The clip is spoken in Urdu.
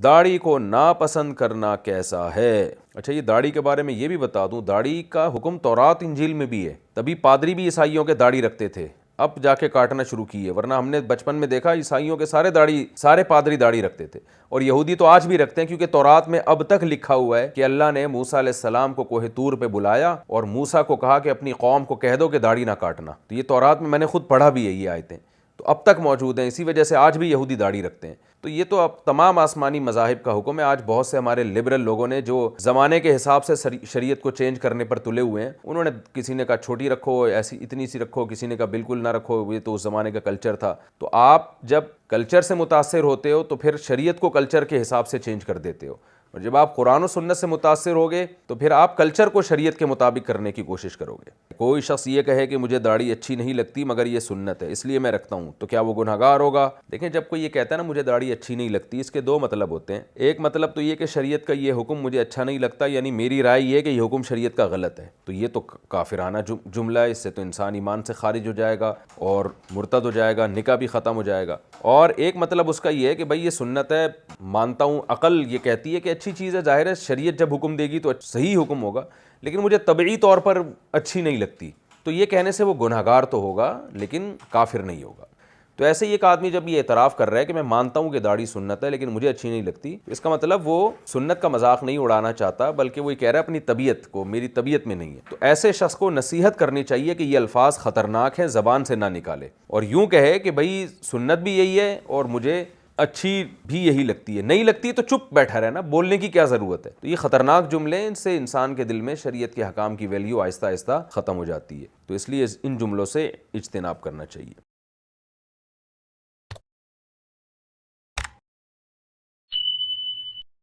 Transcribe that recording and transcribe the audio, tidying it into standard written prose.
داڑھی کو ناپسند کرنا کیسا ہے؟ اچھا، یہ داڑھی کے بارے میں یہ بھی بتا دوں، داڑھی کا حکم تورات انجیل میں بھی ہے، تبھی پادری بھی عیسائیوں کے داڑھی رکھتے تھے، اب جا کے کاٹنا شروع کی ہے، ورنہ ہم نے بچپن میں دیکھا عیسائیوں کے سارے پادری داڑھی رکھتے تھے، اور یہودی تو آج بھی رکھتے ہیں، کیونکہ تورات میں اب تک لکھا ہوا ہے کہ اللہ نے موسیٰ علیہ السلام کو کوہ طور پہ بلایا اور موسیٰ کو کہا کہ اپنی قوم کو کہہ دو کہ داڑھی نہ کاٹنا، تو یہ تورات میں نے خود پڑھا بھی ہے، یہ آیتیں تو اب تک موجود ہیں، اسی وجہ سے آج بھی یہودی داڑھی رکھتے ہیں۔ تو یہ تو اب تمام آسمانی مذاہب کا حکم ہے۔ آج بہت سے ہمارے لبرل لوگوں نے جو زمانے کے حساب سے شریعت کو چینج کرنے پر تلے ہوئے ہیں، انہوں نے کسی نے کہا چھوٹی رکھو، ایسی اتنی سی رکھو، کسی نے کہا بالکل نہ رکھو، یہ تو اس زمانے کا کلچر تھا۔ تو آپ جب کلچر سے متاثر ہوتے ہو تو پھر شریعت کو کلچر کے حساب سے چینج کر دیتے ہو، اور جب آپ قرآن و سنت سے متاثر ہوگے تو پھر آپ کلچر کو شریعت کے مطابق کرنے کی کوشش کرو گے۔ کوئی شخص یہ کہے کہ مجھے داڑھی اچھی نہیں لگتی مگر یہ سنت ہے اس لیے میں رکھتا ہوں، تو کیا وہ گنہگار ہوگا؟ دیکھیں، جب کوئی یہ کہتا ہے نا مجھے داڑھی اچھی نہیں لگتی، اس کے دو مطلب ہوتے ہیں۔ ایک مطلب تو یہ کہ شریعت کا یہ حکم مجھے اچھا نہیں لگتا، یعنی میری رائے یہ کہ یہ حکم شریعت کا غلط ہے، تو یہ تو کافرانہ جملہ ہے، اس سے تو انسان ایمان سے خارج ہو جائے گا اور مرتد ہو جائے گا، نکاح بھی ختم ہو جائے گا۔ اور ایک مطلب اس کا یہ ہے کہ بھائی یہ سنت ہے، مانتا ہوں، عقل یہ کہتی ہے کہ اچھی چیز ہے، ظاہر ہے شریعت جب حکم دے گی تو صحیح حکم ہوگا، لیکن مجھے طبعی طور پر اچھی نہیں لگتی، تو یہ کہنے سے وہ گنہگار تو ہوگا لیکن کافر نہیں ہوگا۔ تو ایسے ہی ایک آدمی جب یہ اعتراف کر رہا ہے کہ میں مانتا ہوں کہ داڑھی سنت ہے لیکن مجھے اچھی نہیں لگتی، اس کا مطلب وہ سنت کا مذاق نہیں اڑانا چاہتا، بلکہ وہ یہ کہہ رہا ہے اپنی طبیعت کو، میری طبیعت میں نہیں ہے۔ تو ایسے شخص کو نصیحت کرنی چاہیے کہ یہ الفاظ خطرناک ہیں، زبان سے نہ نکالے، اور یوں کہے کہ بھائی سنت بھی یہی ہے اور مجھے اچھی بھی یہی لگتی ہے، نہیں لگتی تو چپ بیٹھا رہنا، بولنے کی کیا ضرورت ہے۔ تو یہ خطرناک جملے، ان سے انسان کے دل میں شریعت کے احکام کی ویلیو آہستہ آہستہ ختم ہو جاتی ہے، تو اس لیے ان جملوں سے اجتناب کرنا چاہیے۔